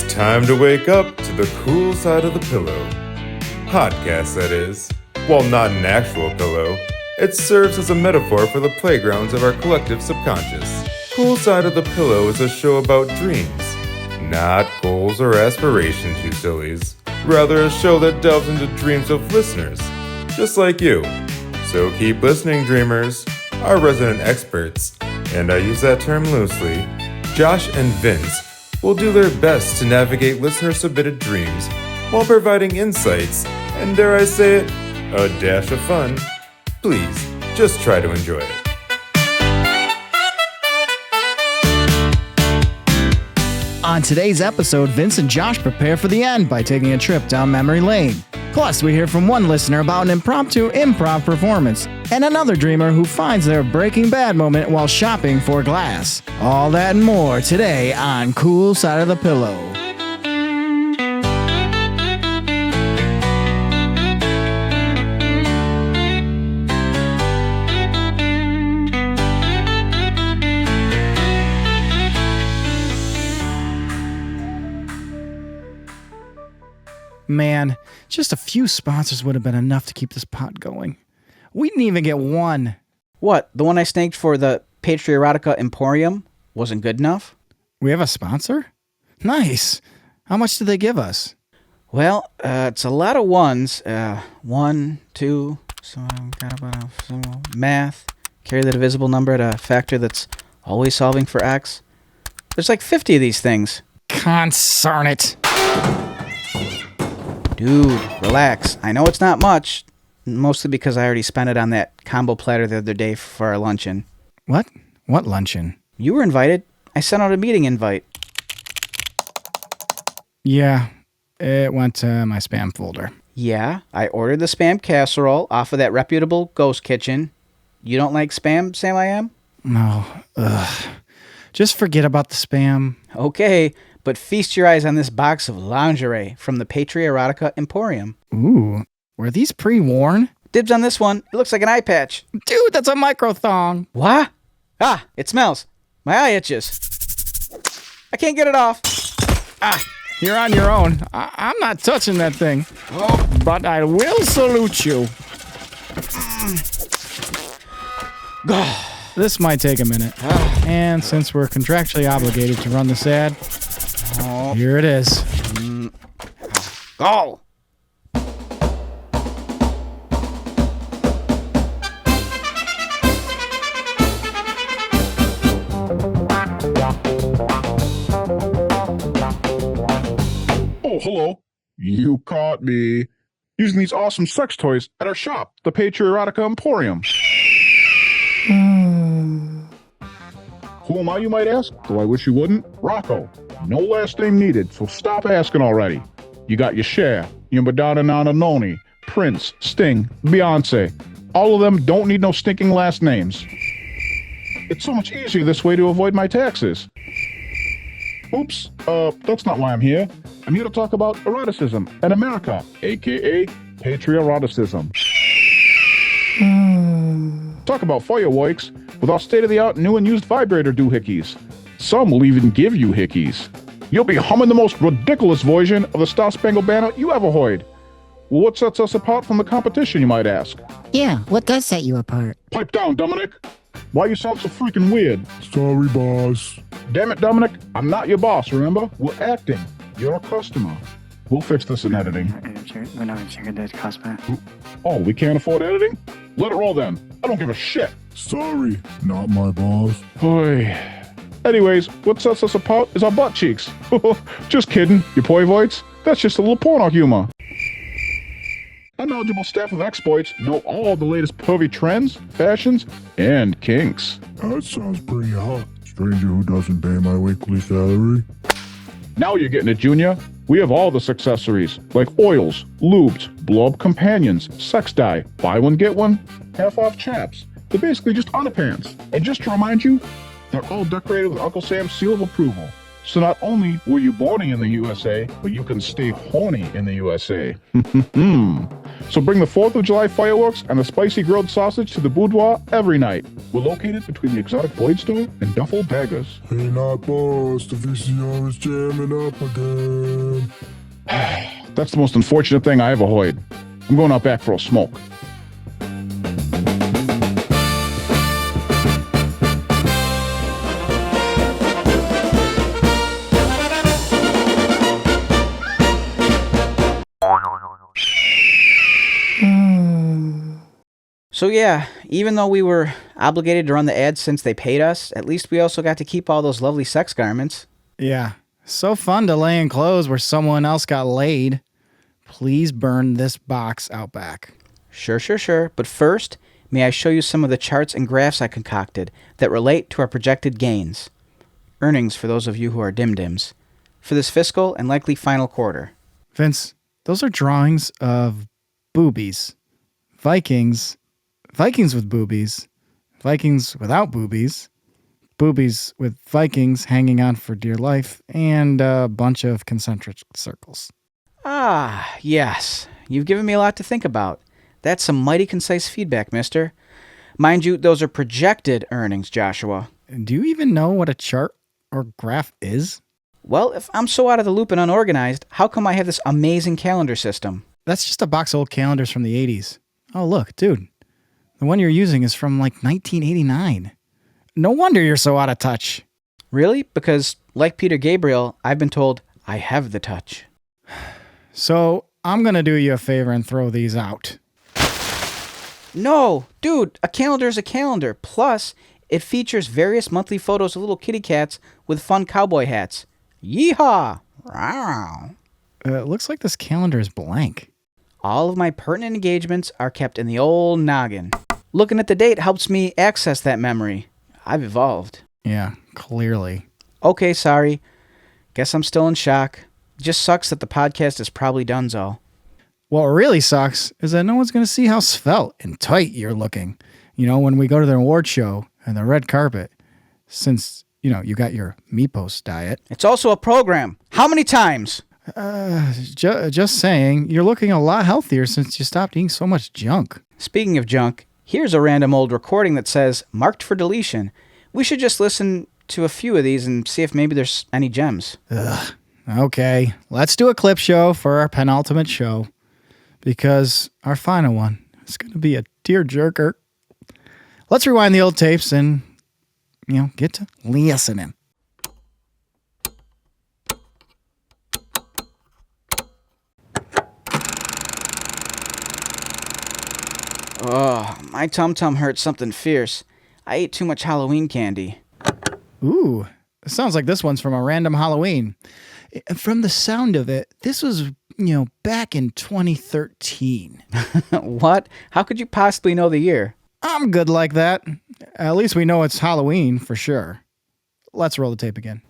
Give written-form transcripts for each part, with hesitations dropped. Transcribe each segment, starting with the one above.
It's time to wake up to the cool side of the pillow. Podcast, that is. While not an actual pillow, it serves as a metaphor for the playgrounds of our collective subconscious. Cool Side of the Pillow is a show about dreams, not goals or aspirations, you sillies. Rather a show that delves into dreams of listeners, just like you. So keep listening, dreamers. Our resident experts, and I use that term loosely, Josh and Vince, will do their best to navigate listener-submitted dreams while providing insights and, dare I say it, a dash of fun. Please, just try to enjoy it. On today's episode, Vince and Josh prepare for the end by taking a trip down memory lane. Plus, we hear from one listener about an impromptu improv performance and another dreamer who finds their Breaking Bad moment while shopping for glass. All that and more today on Cool Side of the Pillow. Man, just a few sponsors would have been enough to keep this pot going. We didn't even get one. What, the one I snagged for the Patriotica Emporium wasn't good enough? We have a sponsor? Nice. How much did they give us? Well, it's a lot of ones. 1, 2, math. Carry the divisible number at a factor that's always solving for x. There's like 50 of these things. Concern it. Dude, relax. I know it's not much, mostly because I already spent it on that combo platter the other day for our luncheon. What? What luncheon? You were invited. I sent out a meeting invite. Yeah, it went to my spam folder. Yeah, I ordered the spam casserole off of that reputable ghost kitchen. You don't like spam, Sam I am? No, just forget about the spam. Okay, but feast your eyes on this box of lingerie from the Patriotica Emporium. Ooh, were these pre-worn? Dibs on this one. It looks like an eye patch. Dude, that's a micro thong. What? Ah, it smells. My eye itches. I can't get it off. Ah, you're on your own. I'm not touching that thing. Oh, but I will salute you. This might take a minute. And since we're contractually obligated to run this ad, here it is. Oh! Oh, hello. You caught me using these awesome sex toys at our shop, the Patriotica Emporium. Who am I, you might ask? Though I wish you wouldn't. Rocco. No last name needed, so stop asking already. You got your Cher, your Madonna Nana Noni, Prince, Sting, Beyonce. All of them don't need no stinking last names. It's so much easier this way to avoid my taxes. Oops, that's not why I'm here. I'm here to talk about eroticism in America, aka patrioticism. Talk about fireworks with our state-of-the-art new and used vibrator doohickeys. Some will even give you hickeys. You'll be humming the most ridiculous version of the Star Spangled Banner you ever heard. Well, what sets us apart from the competition, you might ask? Yeah, what does set you apart? Pipe down, Dominic. Why you sound so freaking weird? Sorry, boss. Damn it, Dominic. I'm not your boss, remember? We're acting. You're a customer. We'll fix this in editing. Oh, we can't afford editing? Let it roll then. I don't give a shit. Sorry, not my boss. Boy. Anyways, what sets us apart is our butt cheeks. Just kidding, you poivoids. That's just a little porno humor. Our knowledgeable staff of exploits know all the latest pervy trends, fashions, and kinks. That sounds pretty hot. Stranger who doesn't pay my weekly salary. Now you're getting it, Junior. We have all the accessories, like oils, lubes, blow-up companions, sex dye, buy one, get one, half-off chaps. They're basically just underpants. And just to remind you, they're all decorated with Uncle Sam's seal of approval. So not only were you born in the USA, but you can stay horny in the USA. So bring the 4th of July fireworks and a spicy grilled sausage to the boudoir every night. We're located between the Exotic Blade Store and Duffel Daggers. Hey, not boss. The VCR is jamming up again. That's the most unfortunate thing I ever heard. I'm going out back for a smoke. So yeah, even though we were obligated to run the ads since they paid us, at least we also got to keep all those lovely sex garments. Yeah. So fun to lay in clothes where someone else got laid. Please burn this box out back. Sure. But first, may I show you some of the charts and graphs I concocted that relate to our projected gains. Earnings for those of you who are dim-dims. For this fiscal and likely final quarter. Vince, those are drawings of boobies. Vikings with boobies. Vikings without boobies. Boobies with Vikings hanging on for dear life. And a bunch of concentric circles. Ah, yes. You've given me a lot to think about. That's some mighty concise feedback, mister. Mind you, those are projected earnings, Joshua. Do you even know what a chart or graph is? Well, if I'm so out of the loop and unorganized, how come I have this amazing calendar system? That's just a box of old calendars from the 80s. Oh, look, dude. The one you're using is from like 1989. No wonder you're so out of touch. Really? Because, like Peter Gabriel, I've been told I have the touch. So, I'm going to do you a favor and throw these out. No, dude, a calendar is a calendar. Plus, it features various monthly photos of little kitty cats with fun cowboy hats. Yeehaw! Rawr. It looks like this calendar is blank. All of my pertinent engagements are kept in the old noggin. Looking at the date helps me access that memory. I've evolved. Yeah, clearly. Okay, sorry. Guess I'm still in shock. It just sucks that the podcast is probably donezo. What really sucks is that no one's going to see how svelte and tight you're looking. You know, when we go to the award show and the red carpet, since, you know, you got your Meepos diet. It's also a program. How many times? Just saying, you're looking a lot healthier since you stopped eating so much junk. Speaking of junk, here's a random old recording that says, marked for deletion. We should just listen to a few of these and see if maybe there's any gems. Ugh. Okay, let's do a clip show for our penultimate show. Because our final one is going to be a tearjerker. Let's rewind the old tapes and, you know, get to listening. Oh, my tum-tum hurts something fierce. I ate too much Halloween candy. Ooh, it sounds like this one's from a random Halloween. From the sound of it, this was, you know, back in 2013. What? How could you possibly know the year? I'm good like that. At least we know it's Halloween for sure. Let's roll the tape again.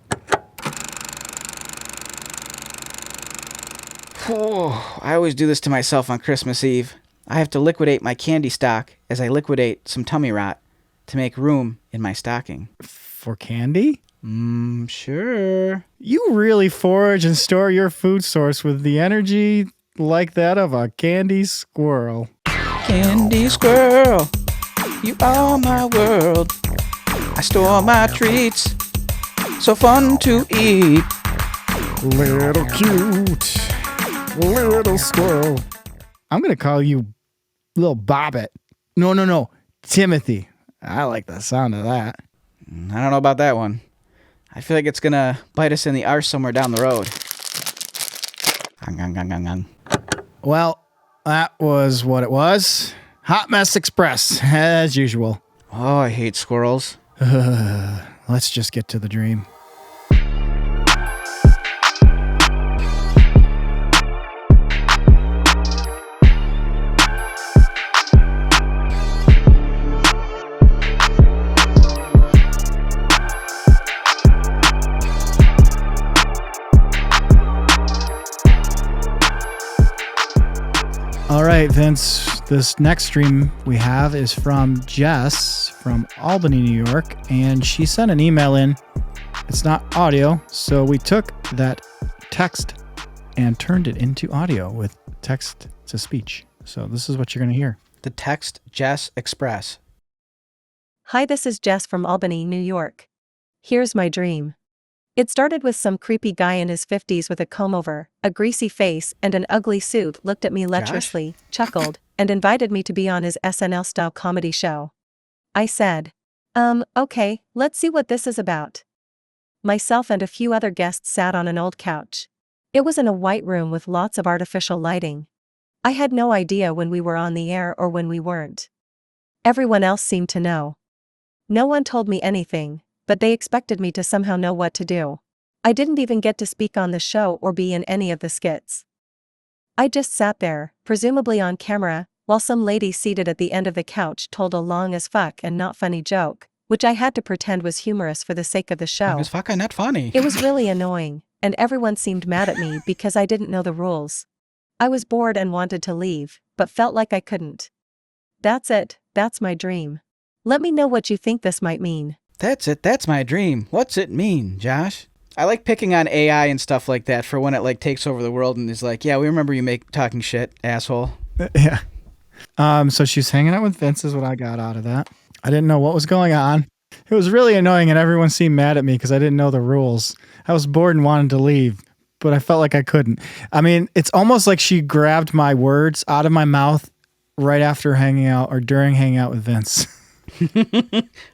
Oh, I always do this to myself on Christmas Eve. I have to liquidate my candy stock as I liquidate some tummy rot to make room in my stocking. For candy? Sure. You really forage and store your food source with the energy like that of a candy squirrel. Candy squirrel, you are my world. I store my treats, so fun to eat. Little cute, little squirrel. I'm going to call you Little Bobbit. No, Timothy. I like the sound of that. I don't know about that one. I feel like it's going to bite us in the arse somewhere down the road. Well, that was what it was. Hot Mess Express, as usual. Oh, I hate squirrels. Let's just get to the dream. All right, Vince, this next stream we have is from Jess from Albany, New York, and she sent an email in it's not audio, so we took that text and turned it into audio with text to speech. So this is what you're going to hear. The Text Jess Express. Hi, this is Jess from Albany, New York. Here's my dream. It started with some creepy guy in his 50s with a comb-over, a greasy face, and an ugly suit looked at me lecherously, chuckled, and invited me to be on his SNL-style comedy show. I said, okay, let's see what this is about. Myself and a few other guests sat on an old couch. It was in a white room with lots of artificial lighting. I had no idea when we were on the air or when we weren't. Everyone else seemed to know. No one told me anything, but they expected me to somehow know what to do. I didn't even get to speak on the show or be in any of the skits. I just sat there, presumably on camera, while some lady seated at the end of the couch told a long as fuck and not funny joke, which I had to pretend was humorous for the sake of the show. Long as fuck and not funny. It was really annoying, and everyone seemed mad at me because I didn't know the rules. I was bored and wanted to leave, but felt like I couldn't. That's it, that's my dream. Let me know what you think this might mean. That's it. That's my dream. What's it mean, Josh? I like picking on AI and stuff like that for when it like takes over the world and is like, yeah, we remember you make talking shit, asshole. Yeah. So she's hanging out with Vince is what I got out of that. I didn't know what was going on. It was really annoying and everyone seemed mad at me because I didn't know the rules. I was bored and wanted to leave, but I felt like I couldn't. I mean, it's almost like she grabbed my words out of my mouth right after hanging out or during hanging out with Vince.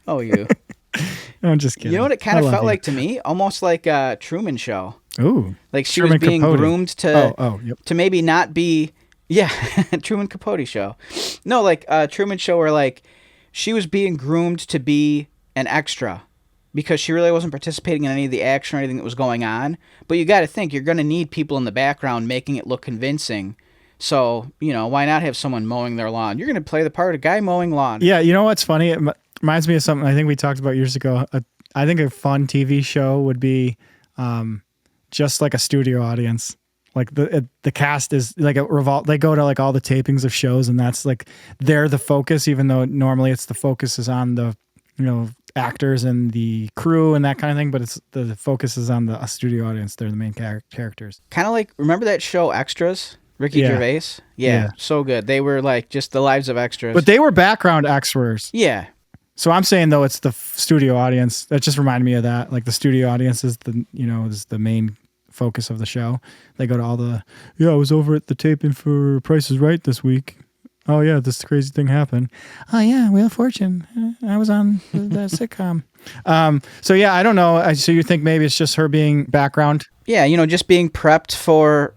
Oh, you. No, I'm just kidding. You know what it kind of felt like to me? Almost like a Truman Show. Ooh. Like she Truman was being Capote. groomed to maybe not be, yeah, Truman Capote show. No, like Truman Show where like she was being groomed to be an extra because she really wasn't participating in any of the action or anything that was going on. But you got to think, you're going to need people in the background making it look convincing. So, why not have someone mowing their lawn? You're going to play the part of guy mowing lawn. Yeah, you know what's funny? It reminds me of something I think we talked about years ago. I think a fun TV show would be just like a studio audience. Like the cast is like a revolt. They go to like all the tapings of shows, and that's like they're the focus. Even though normally it's the focus is on the actors and the crew and that kind of thing, but it's the focus is on the studio audience. They're the main characters. Kind of like, remember that show Extras? Ricky Gervais? Yeah, so good. They were like just the lives of extras. But they were background extras. Yeah. So I'm saying though it's the studio audience. That just reminded me of that. Like the studio audience is is the main focus of the show. They go to all the I was over at the taping for Price is Right this week. Oh yeah, this crazy thing happened. Oh yeah, Wheel of Fortune. I was on the sitcom. So yeah, I don't know. So you think maybe it's just her being background? Yeah, just being prepped for.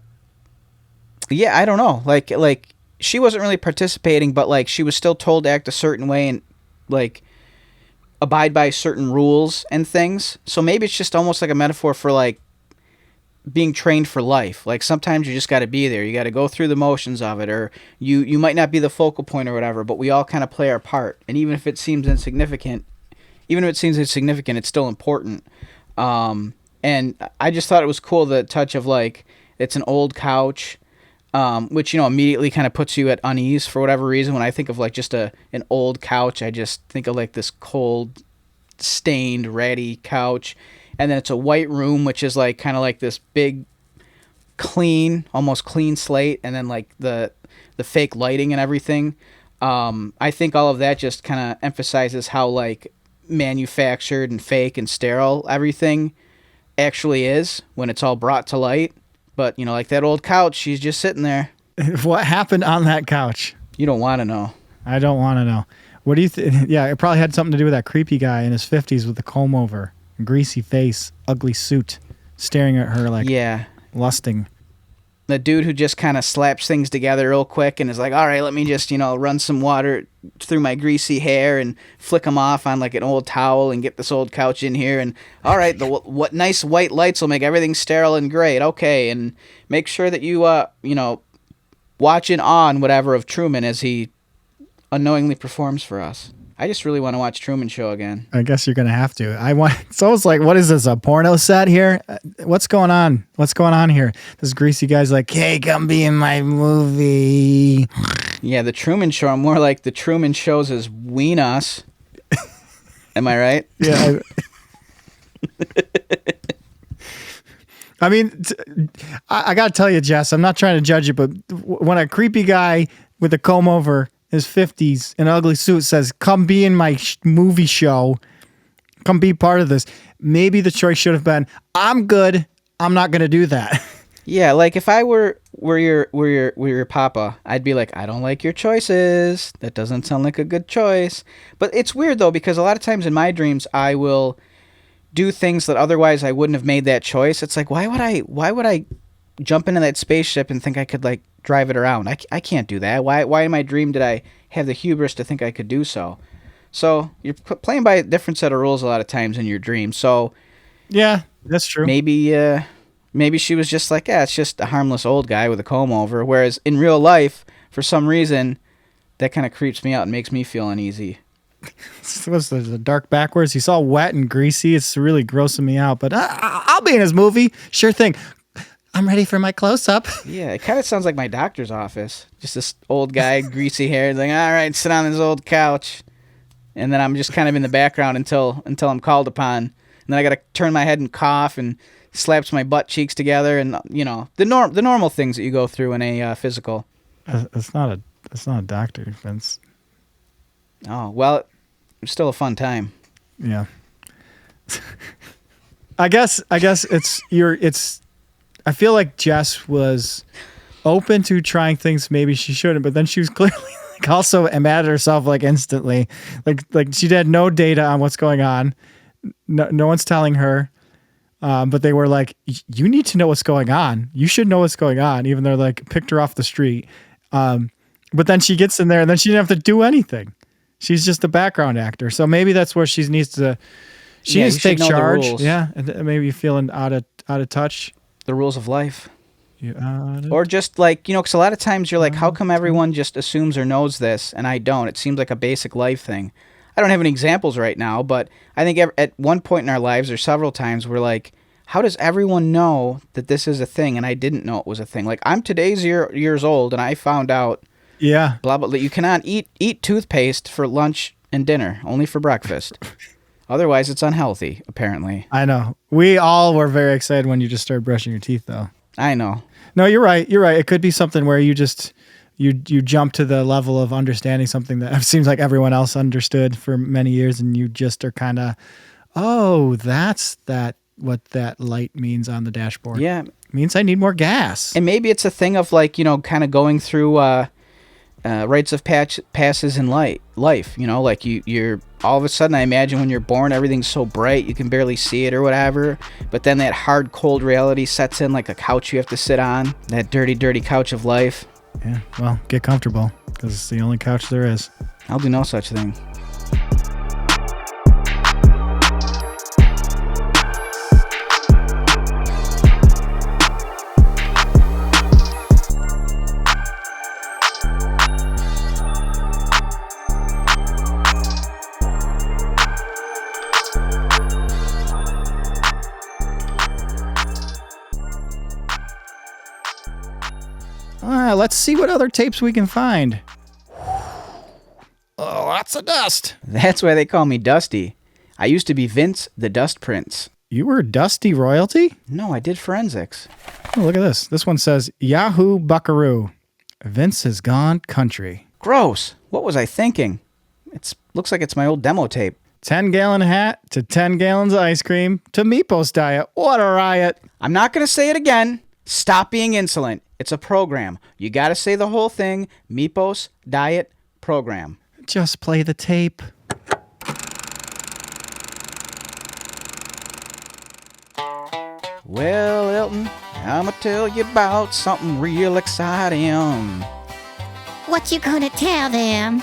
Yeah, I don't know. Like she wasn't really participating, but like she was still told to act a certain way and like abide by certain rules and things. So maybe it's just almost like a metaphor for like being trained for life. Like sometimes you just got to be there. You got to go through the motions of it, or you might not be the focal point or whatever, but we all kind of play our part. And even if it seems insignificant, it's still important. And I just thought it was cool, the touch of like, it's an old couch, which, immediately kind of puts you at unease for whatever reason. When I think of like just an old couch, I just think of like this cold, stained, ratty couch. And then it's a white room, which is like kind of like this big, clean, almost clean slate. And then like the fake lighting and everything. I think all of that just kind of emphasizes how like manufactured and fake and sterile everything actually is when it's all brought to light. But, like that old couch, she's just sitting there. What happened on that couch? You don't want to know. I don't want to know. What do you think? Yeah, it probably had something to do with that creepy guy in his 50s with the comb over, greasy face, ugly suit, staring at her like lusting. The dude who just kind of slaps things together real quick and is like, all right, let me just, run some water through my greasy hair and flick them off on like an old towel and get this old couch in here. And all right, what nice white lights will make everything sterile and great. Okay. And make sure that you, watch in awe and whatever of Truman as he unknowingly performs for us. I just really want to watch Truman Show again. I guess you're going to have to. It's almost like, what is this, a porno set here? What's going on? What's going on here? This greasy guy's like, hey, come be in my movie. Yeah, the Truman Show. I'm more like the Truman Shows as Ween Us. Am I right? Yeah. I mean, I got to tell you, Jess, I'm not trying to judge you, but when a creepy guy with a comb over his 50s, an ugly suit says, come be in my movie show, come be part of this, maybe the choice should have been, I'm good, I'm not going to do that. Yeah, like if I were your papa, I'd be like, I don't like your choices. That doesn't sound like a good choice. But it's weird though, because a lot of times in my dreams, I will do things that otherwise I wouldn't have made that choice. It's like, why would I jump into that spaceship and think I could like drive it around? I can't do that. Why in my dream did I have the hubris to think I could do so? So you're playing by a different set of rules a lot of times in your dream. So yeah, that's true. Maybe she was just like, yeah, it's just a harmless old guy with a comb over. Whereas in real life, for some reason, that kind of creeps me out and makes me feel uneasy. What's the dark backwards? He's all wet and greasy. It's really grossing me out. But I'll be in his movie. Sure thing. I'm ready for my close-up. Yeah, it kind of sounds like my doctor's office. Just this old guy, greasy hair, like, all right, sit on this old couch. And then I'm just kind of in the background until I'm called upon. And then I got to turn my head and cough and slaps my butt cheeks together, and the normal things that you go through in a physical. It's not a doctor, Vince. Oh well, it's still a fun time. Yeah. I guess it's. I feel like Jess was open to trying things maybe she shouldn't, but then she was clearly like also mad at herself like instantly, like she had no data on what's going on. No one's telling her. But they were like, you need to know what's going on. You should know what's going on, even though like picked her off the street. But then she gets in there and then she didn't have to do anything. She's just a background actor. So maybe that's where she needs to take charge. Yeah. And maybe feeling out of touch. The rules of life. Or just like, because a lot of times you're like, how come everyone just assumes or knows this and I don't? It seems like a basic life thing. I don't have any examples right now, but I think at one point in our lives or several times we're like, how does everyone know that this is a thing and I didn't know it was a thing? Like I'm today's years old and I found out blah, blah, blah. You cannot eat toothpaste for lunch and dinner, only for breakfast. Otherwise, it's unhealthy, apparently. I know. We all were very excited when you just started brushing your teeth, though. I know. No, you're right. You're right. It could be something where you just... You jump to the level of understanding something that seems like everyone else understood for many years, and you just are kind of, oh, that's what that light means on the dashboard. Yeah. It means I need more gas. And maybe it's a thing of like, kind of going through rites of passes in life. Like you're all of a sudden, I imagine when you're born, everything's so bright, you can barely see it or whatever. But then that hard, cold reality sets in, like a couch you have to sit on, that dirty, dirty couch of life. Yeah, well, get comfortable, because it's the only couch there is. I'll do no such thing. Let's see what other tapes we can find. Oh, lots of dust. That's why they call me Dusty. I used to be Vince the Dust Prince. You were Dusty royalty? No, I did forensics. Oh, look at this. This one says, Yahoo Buckaroo. Vince has gone country. Gross. What was I thinking? Looks like it's my old demo tape. 10-gallon hat to 10 gallons of ice cream to Meepos diet. What a riot. I'm not going to say it again. Stop being insolent. It's a program. You got to say the whole thing. Meepos diet program. Just play the tape. Well, Elton, I'ma tell you about something real exciting. What you gonna tell them?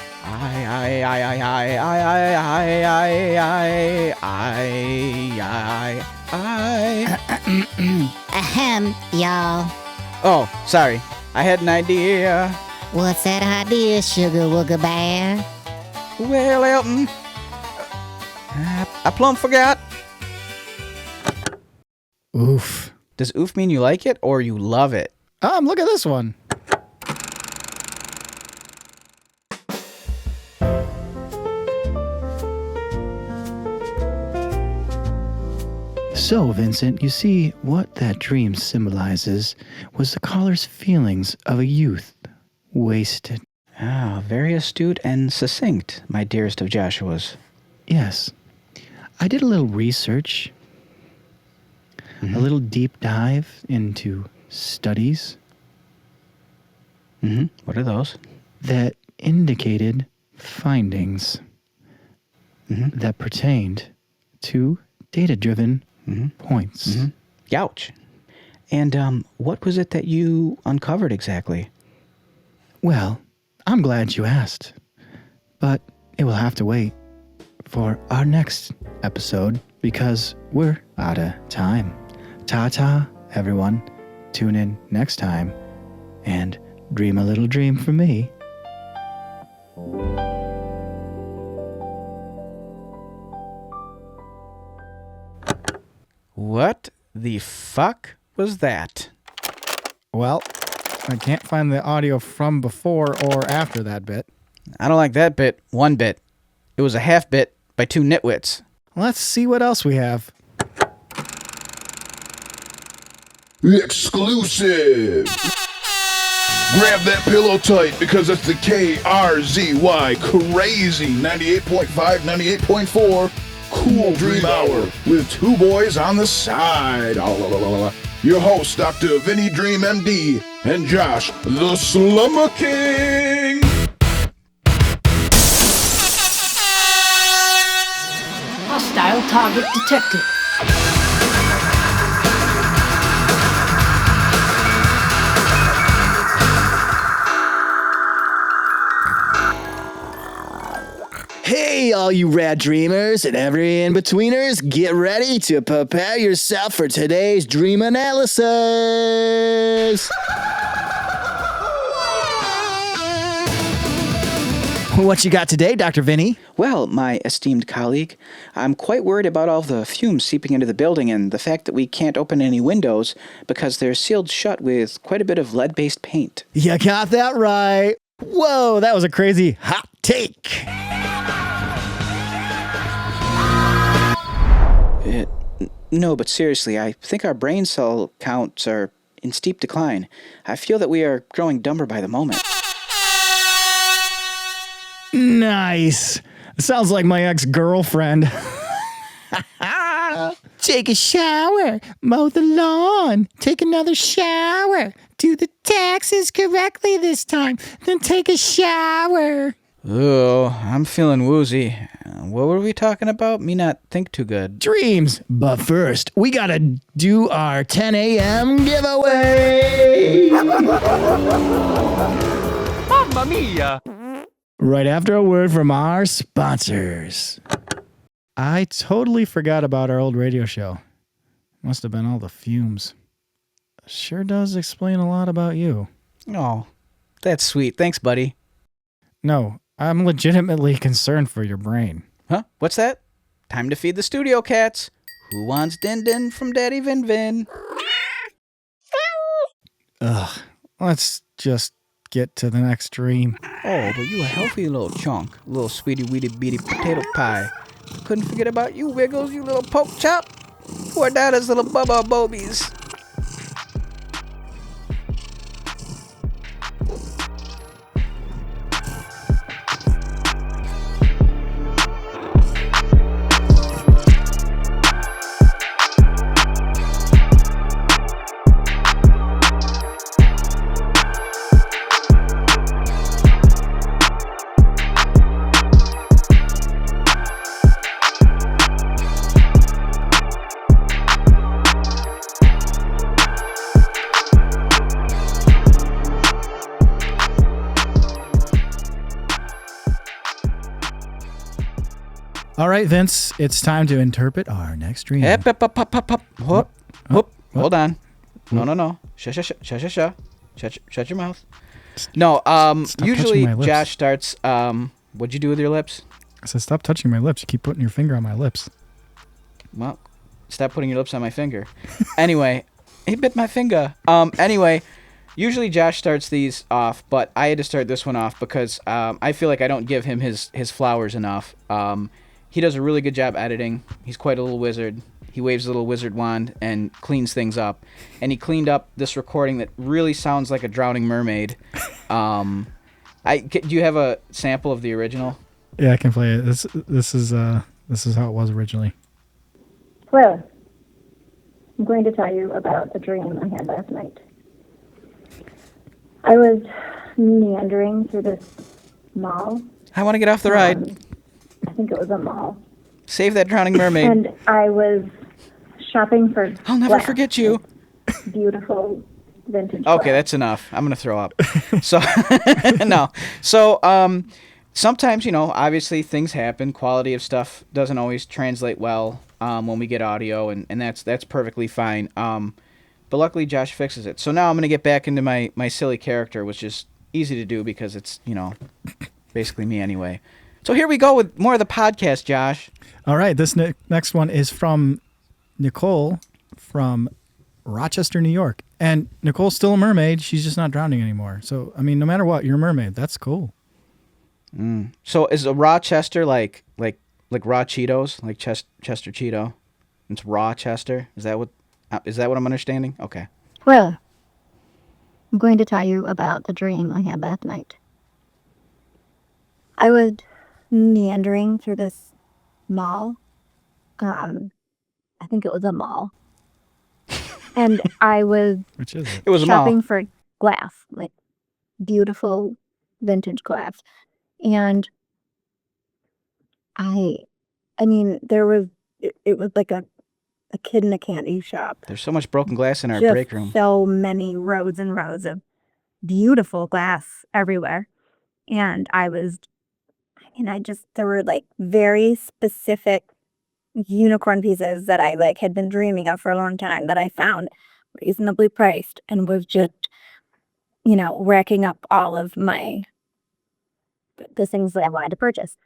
Ahem, y'all. Oh, sorry. I had an idea. What's that idea, Sugar Wooga Bear? Well, Elton, I plumb forgot. Oof. Does oof mean you like it or you love it? Look at this one. So, Vincent, you see, what that dream symbolizes was the caller's feelings of a youth wasted. Ah, very astute and succinct, my dearest of Joshuas. Yes. I did a little research, a little deep dive into studies What are those? that indicated findings that pertained to data-driven points. Youch. And what was it that you uncovered exactly? Well, I'm glad you asked, but it will have to wait for our next episode because we're out of time. Ta-ta, everyone. Tune in next time and dream a little dream for me. What the fuck was that? Well, I can't find the audio from before or after that bit. I don't like that bit one bit. It was a half bit by two nitwits. Let's see what else we have. Exclusive! Grab that pillow tight because it's the KRZY Crazy 98.5, 98.4 Cool Dream Hour with two boys on the side. Your hosts, Dr. Vinny Dream MD and Josh, the Slumber King. Hostile target detected. Hey, all you rad dreamers and every in-betweeners, get ready to prepare yourself for today's dream analysis. What you got today, Dr. Vinny? Well, my esteemed colleague, I'm quite worried about all the fumes seeping into the building and the fact that we can't open any windows because they're sealed shut with quite a bit of lead-based paint. You got that right. Whoa, that was a crazy hot take. No, but seriously, I think our brain cell counts are in steep decline. I feel that we are growing dumber by the moment. Nice. Sounds like my ex-girlfriend. Take a shower, mow the lawn, take another shower, do the taxes correctly this time, then take a shower. Oh, I'm feeling woozy. What were we talking about? Me not think too good. Dreams. But first, we gotta do our 10 a.m. giveaway. Mamma mia! Right after a word from our sponsors. I totally forgot about our old radio show. Must have been all the fumes. Sure does explain a lot about you. Oh, that's sweet. Thanks, buddy. No, I'm legitimately concerned for your brain. Huh? What's that? Time to feed the studio cats. Who wants Din Din from Daddy Vin Vin? Ugh, let's just get to the next dream. Oh, but you a healthy little chunk. Little sweetie weedy beady potato pie. Couldn't forget about you, Wiggles, you little poke chop. Poor Dada's little bubba bobies. All right, Vince, it's time to interpret our next dream. Whoop. Hold on. No. Shut your mouth. No, Stop usually touching my lips. Josh starts, what'd you do with your lips? I said, stop touching my lips. You keep putting your finger on my lips. Well, stop putting your lips on my finger. Anyway, he bit my finger. Anyway, usually Josh starts these off, but I had to start this one off because I feel like I don't give him his flowers enough. He does a really good job editing. He's quite a little wizard. he waves a little wizard wand and cleans things up. And he cleaned up this recording that really sounds like a drowning mermaid. Do you have a sample of the original? Yeah, I can play it. This is how it was originally. Well, I'm going to tell you about a dream I had last night. I was meandering through this mall. I want to get off the ride. I think it was a mall. Save that drowning mermaid. And I was shopping for I'll never forget you. Beautiful vintage Okay, glass. that's enough. I'm going to throw up. So, no. So, sometimes, obviously things happen. Quality of stuff doesn't always translate well when we get audio, and that's perfectly fine. But luckily, Josh fixes it. So now I'm going to get back into my silly character, which is easy to do because it's, basically me anyway. So here we go with more of the podcast, Josh. All right, this next one is from Nicole from Rochester, New York. And Nicole's still a mermaid. She's just not drowning anymore. So, I mean, no matter what, you're a mermaid. That's cool. So is a Rochester like raw Cheetos, like Chester Cheeto? It's Rochester. Is that what I'm understanding? Okay. Well, I'm going to tell you about the dream I had last night. I was meandering through this mall. I think it was a mall. And I was Which is it? It was a mall. shopping for glass, like beautiful vintage glass. And I mean, it was like a kid in a candy shop. There's so much broken glass in our Just break room. so many rows and rows of beautiful glass everywhere. And there were like very specific unicorn pieces that I had been dreaming of for a long time that I found reasonably priced and was just, racking up all of the things that I wanted to purchase.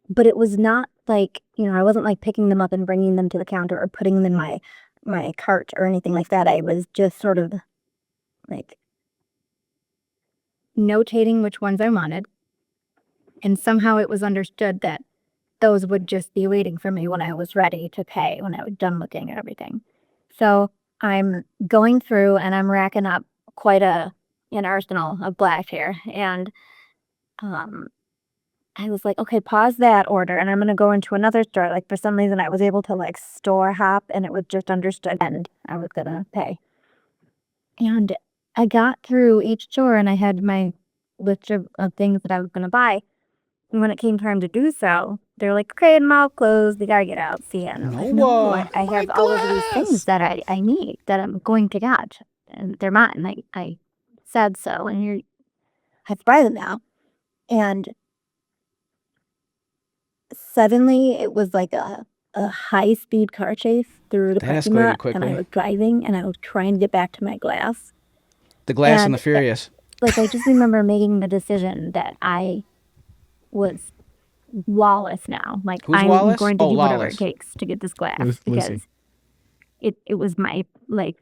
But it was not like, I wasn't picking them up and bringing them to the counter or putting them in my cart or anything like that. I was just sort of notating which ones I wanted. And somehow it was understood that those would just be waiting for me when I was ready to pay, when I was done looking at everything. So I'm going through and I'm racking up quite an arsenal of glass here. And I was like, okay, pause that order. And I'm going to go into another store. For some reason, I was able to store hop and it was just understood and I was going to pay. And I got through each store and I had my list of things that I was going to buy. And when it came time to do so, they're like, okay, mall closed. We got to get out. See ya. And I'm like, no, I have all of these things that I need that I'm going to get. And they're mine. I said so. And I have to buy them now. And suddenly it was like a high-speed car chase through the parking lot. Quickly. And I was driving and I was trying to get back to my glass. The Glass and the Furious. I just remember making the decision that I was lawless now. Who's I'm Wallace? going to do whatever Lawless. it takes to get this glass Lucy. because it was my my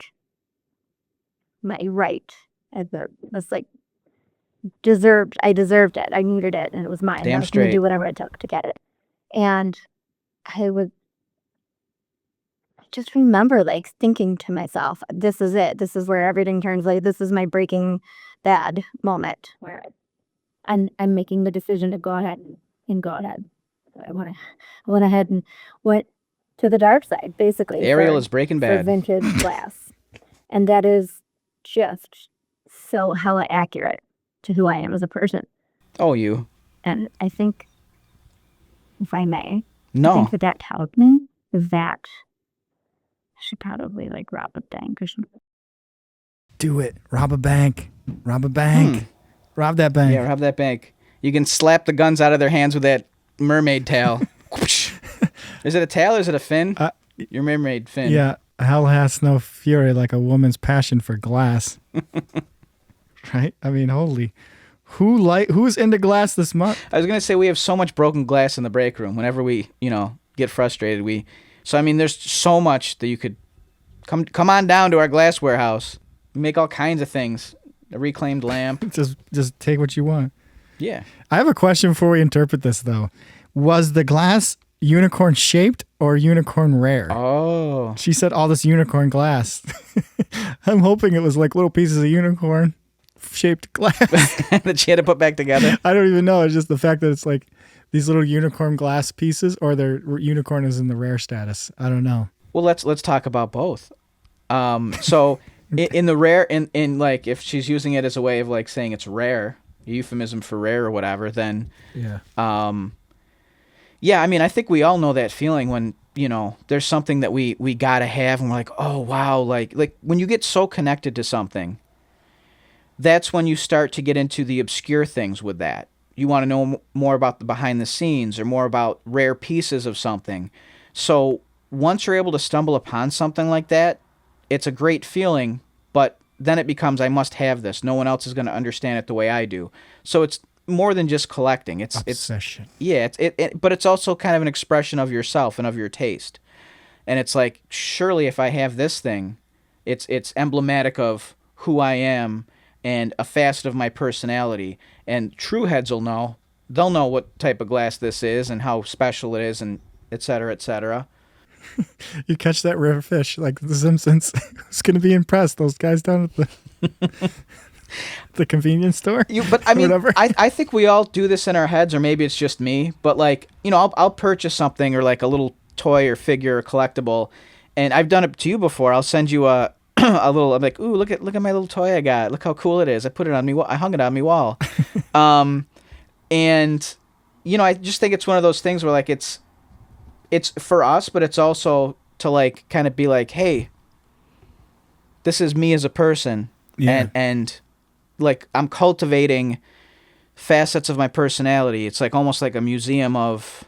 right as deserved. I deserved it. I needed it, and it was mine. Damn I was going straight. to do whatever it took to get it. And I just remember thinking to myself, "This is it. This is where everything turns. This is my Breaking Bad moment where I'm making the decision to go ahead and go ahead. I went ahead and went to the dark side, basically. Ariel is Breaking for Bad. vintage glass, and that is just so hella accurate to who I am as a person. Oh, you. And I think, if I may, No. I think that tells me that I should probably rob a bank or something. Do it. Rob a bank. Rob a bank. Rob that bank. Yeah, rob that bank. You can slap the guns out of their hands with that mermaid tail. Is it a tail or is it a fin? Your mermaid fin. Yeah. Hell has no fury like a woman's passion for glass. Right? I mean, holy. Who's into glass this month? I was going to say we have so much broken glass in the break room. Whenever we, get frustrated, So, I mean, there's so much that you could come on down to our glass warehouse. We make all kinds of things. A reclaimed lamp. Just take what you want. Yeah. I have a question before we interpret this, though. Was the glass unicorn shaped or unicorn rare. Oh. She said all this unicorn glass. I'm hoping it was like little pieces of unicorn shaped glass that she had to put back together. I don't even know. It's just the fact that it's like these little unicorn glass pieces, or their unicorn is in the rare status. I don't know. Well, let's talk about both. So in the rare, in like if she's using it as a way of like saying it's rare, a euphemism for rare or whatever, then yeah. Yeah, I mean, I think we all know that feeling when, you know, there's something that we gotta have and we're like, oh wow, like when you get so connected to something, that's when you start to get into the obscure things with that. You want to know more about the behind the scenes or more about rare pieces of something. So once you're able to stumble upon something like that, it's a great feeling, but then it becomes, I must have this. No one else is going to understand it the way I do. So it's more than just collecting. It's obsession. But it's also kind of an expression of yourself and of your taste. And it's like, surely if I have this thing, it's emblematic of who I am and a facet of my personality. And true heads will know. They'll know what type of glass this is and how special it is, and et cetera, et cetera. You catch that rare fish like The Simpsons. Who's going to be impressed? Those guys down at the convenience store? But I mean, I think we all do this in our heads, or maybe it's just me. But like, you know, I'll purchase something or like a little toy or figure or collectible, and I've done it to you before. I'll send you a little. I'm like, ooh, look at my little toy I got. Look how cool it is. I put it on me. I hung it on me wall. And you know, I just think it's one of those things where like it's for us, but it's also to like kind of be like, hey, this is me as a person, and like I'm cultivating facets of my personality. It's like almost like a museum of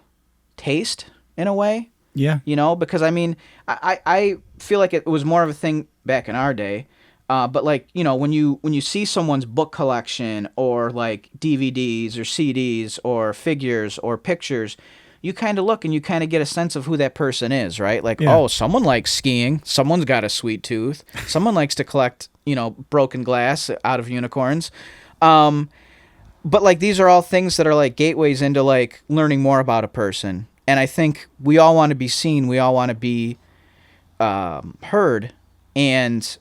taste in a way. Yeah. You know, because I mean, I feel like it was more of a thing back in our day. But like, you know, when you see someone's book collection or like DVDs or CDs or figures or pictures, you kind of look and you kind of get a sense of who that person is, right? Like, oh, someone likes skiing. Someone's got a sweet tooth. Someone likes to collect, you know, broken glass out of unicorns. But like, these are all things that are like gateways into like learning more about a person. And I think we all want to be seen. We all want to be heard. And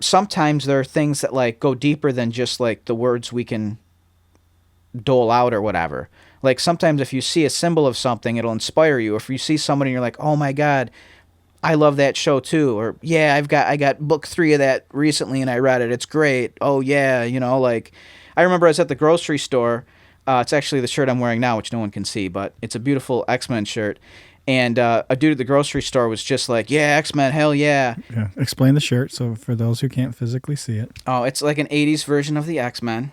sometimes there are things that like go deeper than just like the words we can dole out or whatever. Like sometimes if you see a symbol of something, it'll inspire you. If you see somebody and you're like, oh my God, I love that show too. Or yeah, I got book 3 of that recently and I read it. It's great. Oh yeah. You know, like I remember I was at the grocery store. It's actually the shirt I'm wearing now, which no one can see, but it's a beautiful X-Men shirt. And a dude at the grocery store was just like, yeah, X-Men, hell yeah. Yeah. Explain the shirt so for those who can't physically see it. Oh, it's like an 80s version of the X-Men.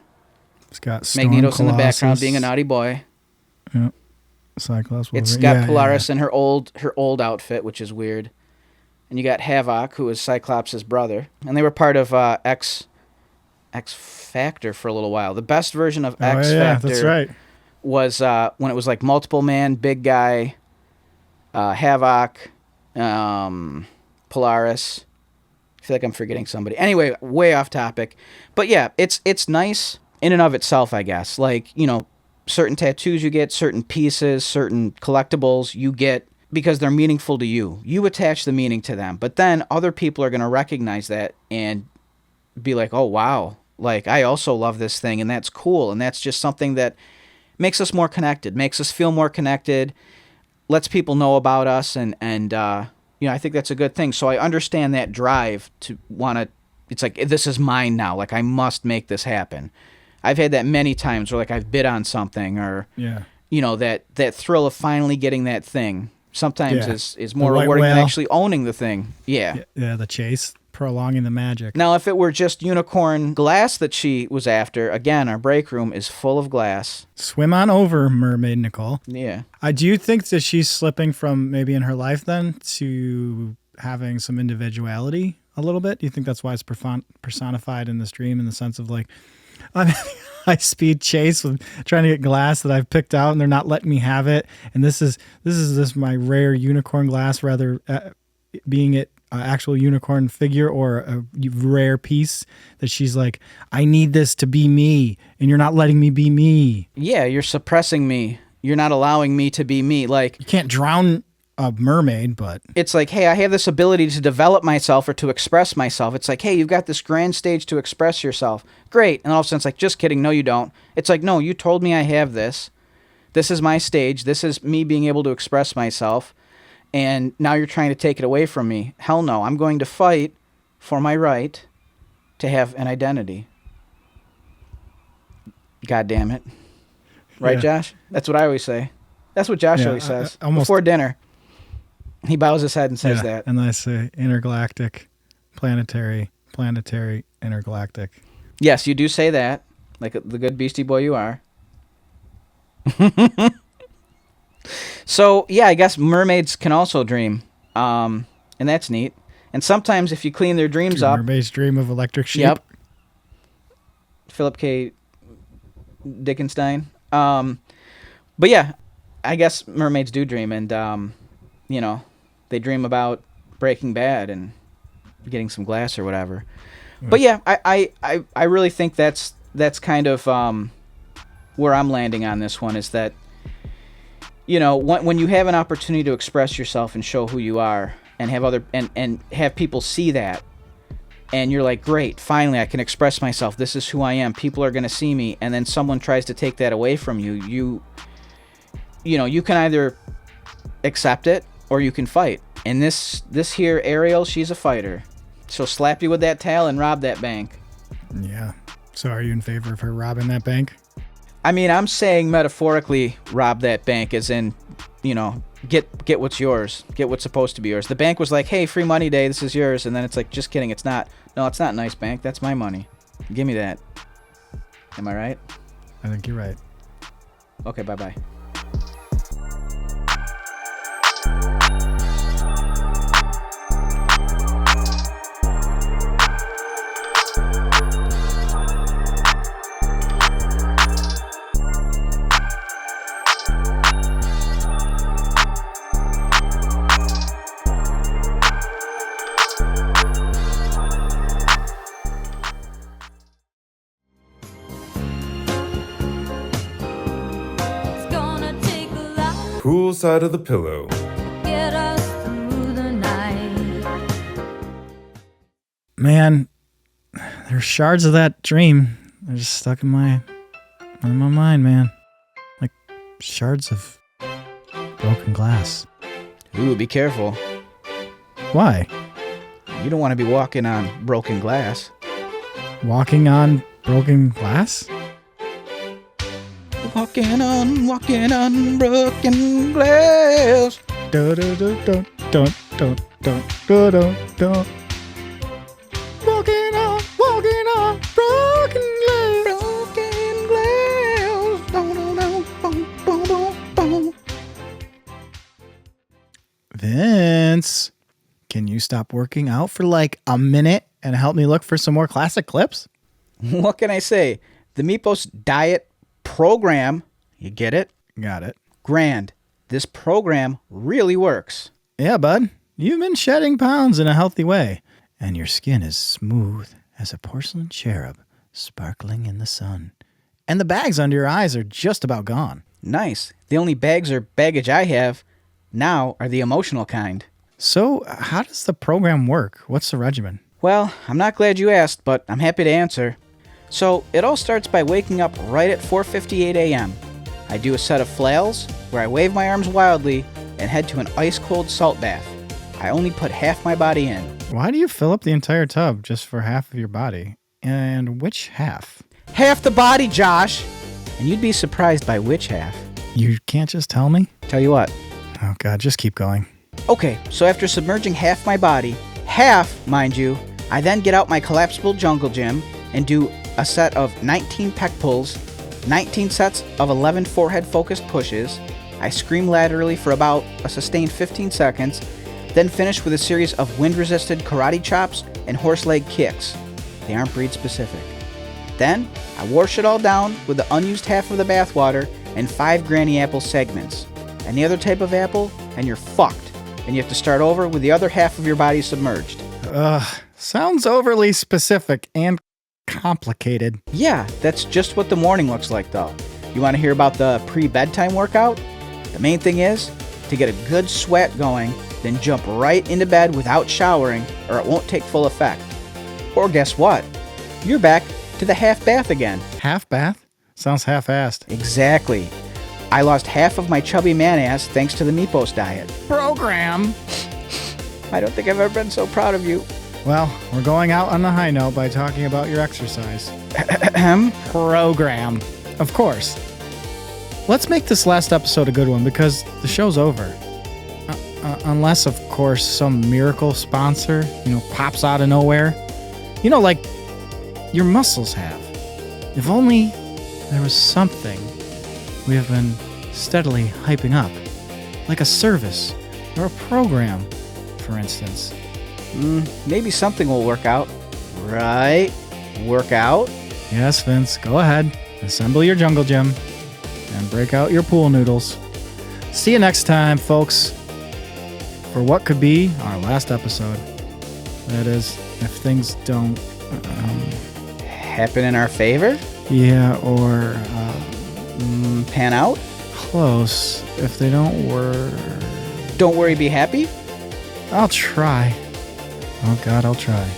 It's got Storm, Magneto's in the Colossus. background being a naughty boy. Yeah. Cyclops. It's got Polaris in her old outfit, which is weird. And you got Havoc, who is Cyclops' brother. And they were part of X Factor for a little while. The best version of X Factor that's right. was when it was like multiple man, big guy, Havoc, Polaris. I feel like I'm forgetting somebody. Anyway, way off topic. But yeah, it's nice in and of itself, I guess. Like, you know, certain tattoos you get, certain pieces, certain collectibles you get because they're meaningful to you. You attach the meaning to them. But then other people are going to recognize that and be like, oh, wow. Like, I also love this thing, and that's cool. And that's just something that makes us more connected, makes us feel more connected, lets people know about us, and you know, I think that's a good thing. So I understand that drive to want to, it's like, this is mine now. Like, I must make this happen. I've had that many times where, like, I've bid on something or, you know, that thrill of finally getting that thing sometimes is more rewarding than actually owning the thing. Yeah. Yeah, the chase, prolonging the magic. Now, if it were just unicorn glass that she was after, again, our break room is full of glass. Swim on over, Mermaid Nicole. Yeah. Do you think that she's slipping from maybe in her life then to having some individuality a little bit? Do you think that's why it's personified in this dream in the sense of like, I'm having a high-speed chase with trying to get glass that I've picked out, and they're not letting me have it. And this is my rare unicorn glass, rather being it an actual unicorn figure or a rare piece that she's like, I need this to be me, and you're not letting me be me. Yeah, you're suppressing me. You're not allowing me to be me. Like, You can't drown a mermaid, but it's like, hey, I have this ability to develop myself or to express myself. It's like, hey, you've got this grand stage to express yourself. Great. And all of a sudden it's like, just kidding. No, you don't. It's like, no, you told me I have this. This is my stage. This is me being able to express myself. And now you're trying to take it away from me. Hell no. I'm going to fight for my right to have an identity. God damn it. Right, Yeah. Josh? That's what I always say. That's what Josh Yeah, always says. almost- Before dinner, he bows his head and says that. And I say intergalactic, planetary, intergalactic. Yes, you do say that, like the good Beastie Boy you are. So, yeah, I guess mermaids can also dream, and that's neat. And sometimes if you clean their dreams up... Mermaids dream of electric sheep. Yep. Philip K. Dickenstein. But yeah, I guess mermaids do dream, and, you know, they dream about Breaking Bad and getting some glass or whatever. But yeah, I really think that's kind of where I'm landing on this one, is that, you know, when you have an opportunity to express yourself and show who you are and have and have people see that, and you're like, great, finally I can express myself. This is who I am. People are going to see me. And then someone tries to take that away from you. You know, you can either accept it or you can fight. And this here Ariel, she's a fighter. She'll slap you with that tail and rob that bank. Yeah. So are you in favor of her robbing that bank? I mean, I'm saying metaphorically rob that bank, as in, you know, get what's yours. Get what's supposed to be yours. The bank was like, hey, free money day, this is yours. And then it's like, just kidding, it's not. No, it's not nice, bank. That's my money. Give me that. Am I right? I think you're right. Okay, bye-bye. Cool side of the pillow. Man, there's shards of that dream. They're just stuck in my mind, man. Like shards of broken glass. Ooh, be careful. Why? You don't want to be walking on broken glass. Walking on broken glass? Walking on broken glass. Don't. Walking on broken glass. Broken glass. Boom. Vince, can you stop working out for like a minute and help me look for some more classic clips? What can I say? The Meepos diet program, you get it? Got it. Grand. This program really works. Yeah, bud. You've been shedding pounds in a healthy way, and your skin is smooth as a porcelain cherub sparkling in the sun. And the bags under your eyes are just about gone. Nice. The only bags or baggage I have now are the emotional kind. So, how does the program work? What's the regimen? Well, I'm not glad you asked, but I'm happy to answer. So, it all starts by waking up right at 4:58 a.m. I do a set of flails, where I wave my arms wildly and head to an ice-cold salt bath. I only put half my body in. Why do you fill up the entire tub just for half of your body? And which half? Half the body, Josh! And you'd be surprised by which half. You can't just tell me? Tell you what. Oh, God, just keep going. Okay, so after submerging half my body, half, mind you, I then get out my collapsible jungle gym and do a set of 19 pec pulls, 19 sets of 11 forehead-focused pushes. I scream laterally for about a sustained 15 seconds, then finish with a series of wind-resisted karate chops and horse leg kicks. They aren't breed-specific. Then, I wash it all down with the unused half of the bathwater and 5 granny apple segments. Any other type of apple, and you're fucked. And you have to start over with the other half of your body submerged. Sounds overly specific and complicated. Yeah, that's just what the morning looks like, though. You want to hear about the pre-bedtime workout? The main thing is to get a good sweat going, then jump right into bed without showering or it won't take full effect. Or guess what? You're back to the half bath again. Half bath? Sounds half-assed. Exactly. I lost half of my chubby man ass thanks to the Nepos diet. Program. I don't think I've ever been so proud of you. Well, we're going out on a high note by talking about your exercise. Program. Of course. Let's make this last episode a good one because the show's over. Unless, of course, some miracle sponsor, pops out of nowhere. Like your muscles have. If only there was something we have been steadily hyping up. Like a service or a program, for instance. Maybe something will work out. Right? Work out? Yes, Vince, go ahead. Assemble your jungle gym and break out your pool noodles. See you next time, folks, for what could be our last episode. That is, if things don't... happen in our favor? Yeah, or... pan out? Close. If they don't work... Don't worry, be happy? I'll try. Oh God, I'll try.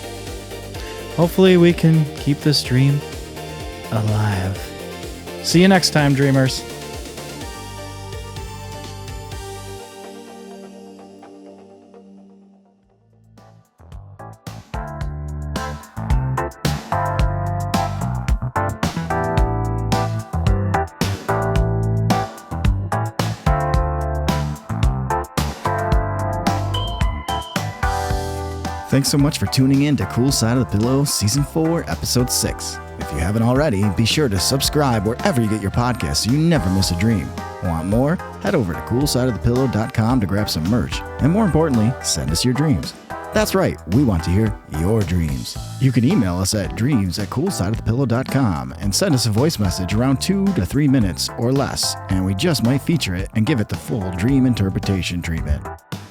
Hopefully we can keep this dream alive. See you next time, dreamers. Thanks so much for tuning in to Cool Side of the Pillow Season 4, Episode 6. If you haven't already, be sure to subscribe wherever you get your podcasts so you never miss a dream. Want more? Head over to coolsideofthepillow.com to grab some merch. And more importantly, send us your dreams. That's right, we want to hear your dreams. You can email us at dreams@coolsideofthepillow.com and send us a voice message around 2 to 3 minutes or less, and we just might feature it and give it the full dream interpretation treatment.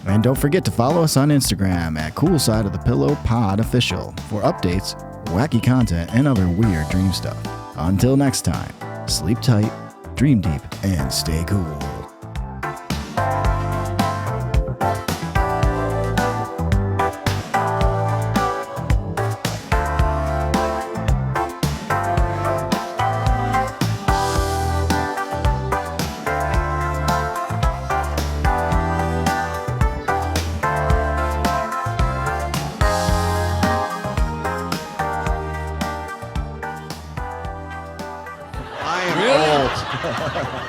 And don't forget to follow us on Instagram at Cool Side of the Pillow Pod Official for updates, wacky content, and other weird dream stuff. Until next time, sleep tight, dream deep, and stay cool.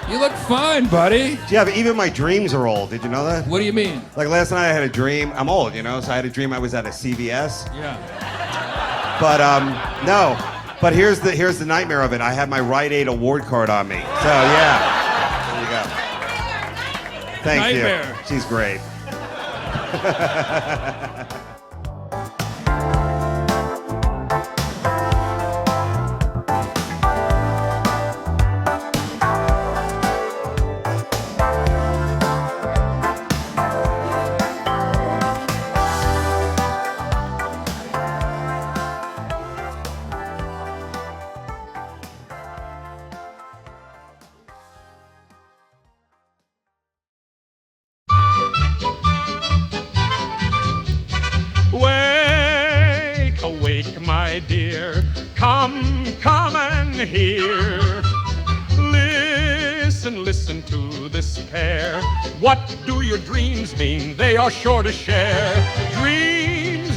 You look fine, buddy. Yeah, but even my dreams are old. Did you know that? What do you mean? Like last night I had a dream. I'm old, so I had a dream I was at a CVS. Yeah. But no. But here's the nightmare of it. I had my Rite Aid award card on me. So yeah. There you go. Thank Nightmare. you. She's great. Awake, my dear, come and hear. Listen to this pair. What do your dreams mean? They are sure to share.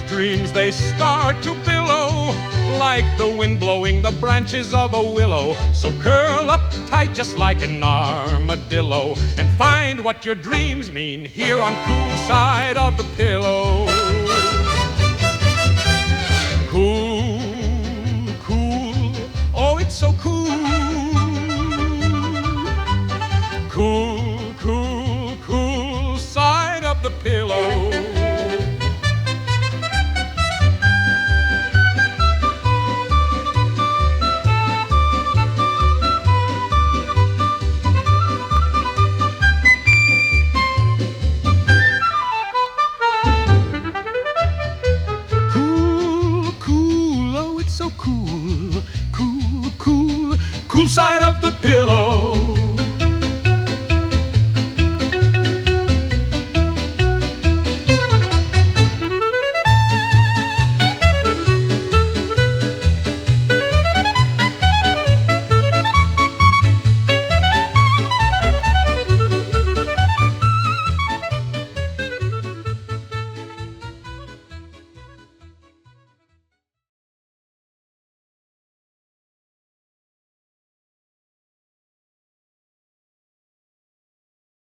Dreams, they start to billow like the wind blowing the branches of a willow. So curl up tight just like an armadillo and find what your dreams mean here on Cool Side of the Pillow. Cool, oh, it's so cool. Cool side of the pillow. Cool side of the pillow.